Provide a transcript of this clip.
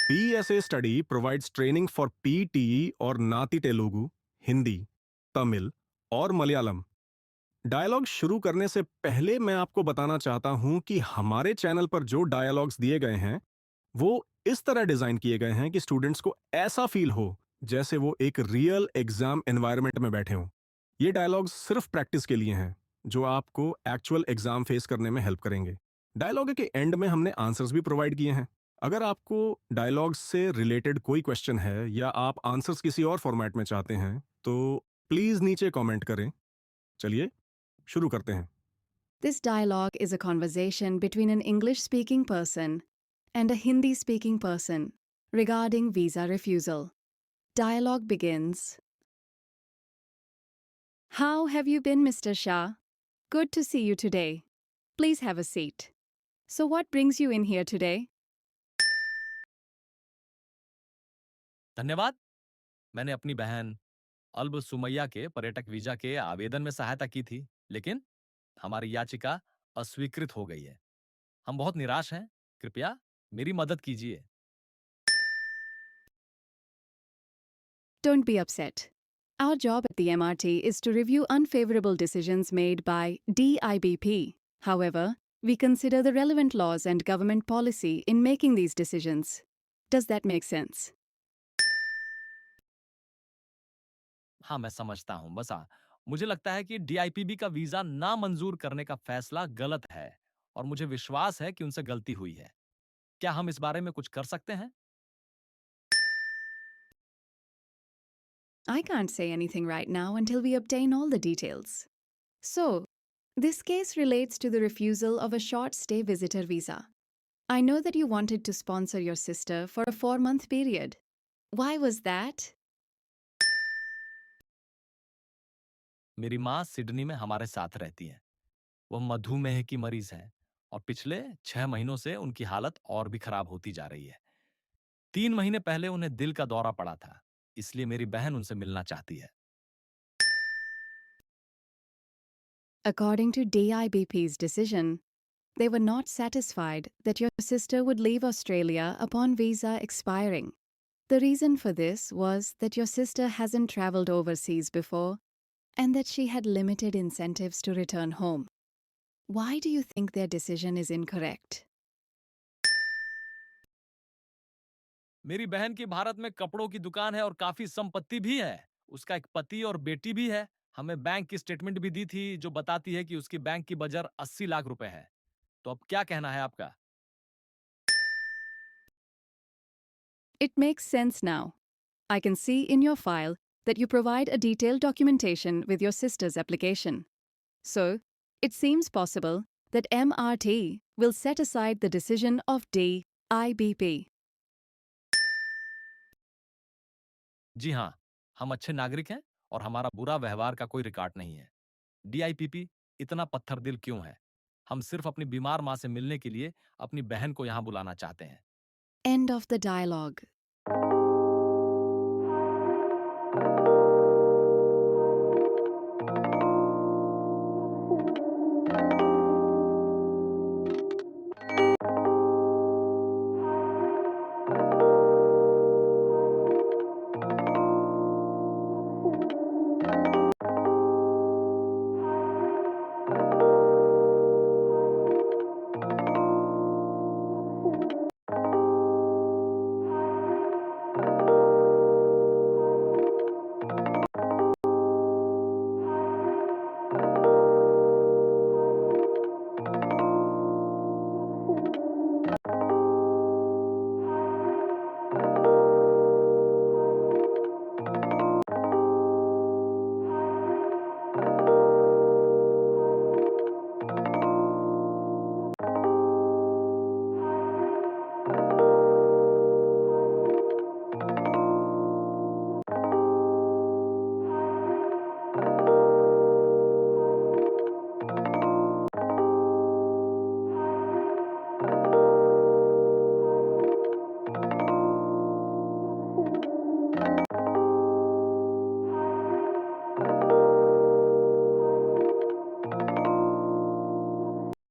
PSA study provides training for PTE और नाती तेलुगु, हिंदी, तमिल और मलयालम। डायलॉग शुरू करने से पहले मैं आपको बताना चाहता हूं कि हमारे चैनल पर जो डायलॉग्स दिए गए हैं, वो इस तरह डिजाइन किए गए हैं कि स्टूडेंट्स को ऐसा फील हो जैसे वो एक रियल एग्जाम एनवायरनमेंट में बैठे हों। ये डायलॉग्स सिर्फ प्रैक्टिस के लिए हैं, जो आपको एक्चुअल एग्जाम फेस करने में हेल्प करेंगे। डायलॉग के एंड में हमने आंसर्स भी प्रोवाइड किए हैं। अगर आपको डायलॉग्स से रिलेटेड कोई क्वेश्चन है या आप आंसर्स किसी और फॉर्मेट में चाहते हैं, तो प्लीज नीचे कमेंट करें। चलिए शुरू करते हैं। This dialogue is a conversation between an English speaking person and a Hindi speaking person regarding visa refusal. Dialogue begins. How have you been, Mr. Shah? Good to see you today. Please have a seat. So, what brings you in here today? धन्यवाद। मैंने अपनी बहन alb Sumaiya के पर्यटक visa के आवेदन में सहायता की थी, लेकिन हमारी याचिका अस्वीकृत हो गई है। हम बहुत निराश हैं। कृपया मेरी मदद कीजिए। Don't be upset. Our job at the MRT is to review unfavorable decisions made by DIBP. However, we consider the relevant laws and government policy in making these decisions. Does that make sense? हाँ, मैं समझता हूँ। मुझे लगता है कि डीआईपीबी का visa ना मंजूर करने का फैसला गलत है और मुझे विश्वास है कि उनसे गलती हुई है। क्या हम इस बारे में कुछ कर सकते हैं? I can't say anything right now until we obtain all the details. So, this case relates to the refusal of a short stay visitor visa. I know that you wanted to sponsor your sister for a 4-month period. Why was that? मेरी माँ Sydney में हमारे साथ रहती हैं। वह मधुमेह की मरीज हैं और पिछले 6 महीनों से उनकी हालत और भी खराब होती जा रही है। 3 महीने पहले उन्हें दिल का दौरा पड़ा था, इसलिए मेरी बहन उनसे मिलना चाहती है। According to DIBP's decision, they were not satisfied that your sister would leave Australia upon visa expiring. The reason for this was that your sister hasn't travelled overseas before and that she had limited incentives to return home. Why do you think their decision is incorrect? मेरी बहन की भारत में कपड़ों की दुकान है और काफी संपत्ति भी है। उसका एक पति और बेटी भी है। हमें बैंक की स्टेटमेंट भी दी थी जो बताती है कि उसकी बैंक की बजर 80 लाख रुपए है। तो अब क्या कहना है आपका? It makes sense now. I can see in your file that you provide a detailed documentation with your sister's application. So, it seems possible that MRT will set aside the decision of DIBP. जी हाँ, हम अच्छे नागरिक हैं और हमारा बुरा व्यवहार का कोई रिकॉर्ड नहीं है। डीआईपीपी इतना पत्थर दिल क्यों है? हम सिर्फ अपनी बीमार माँ से मिलने के लिए अपनी बहन को यहाँ बुलाना चाहते हैं। End of the dialogue.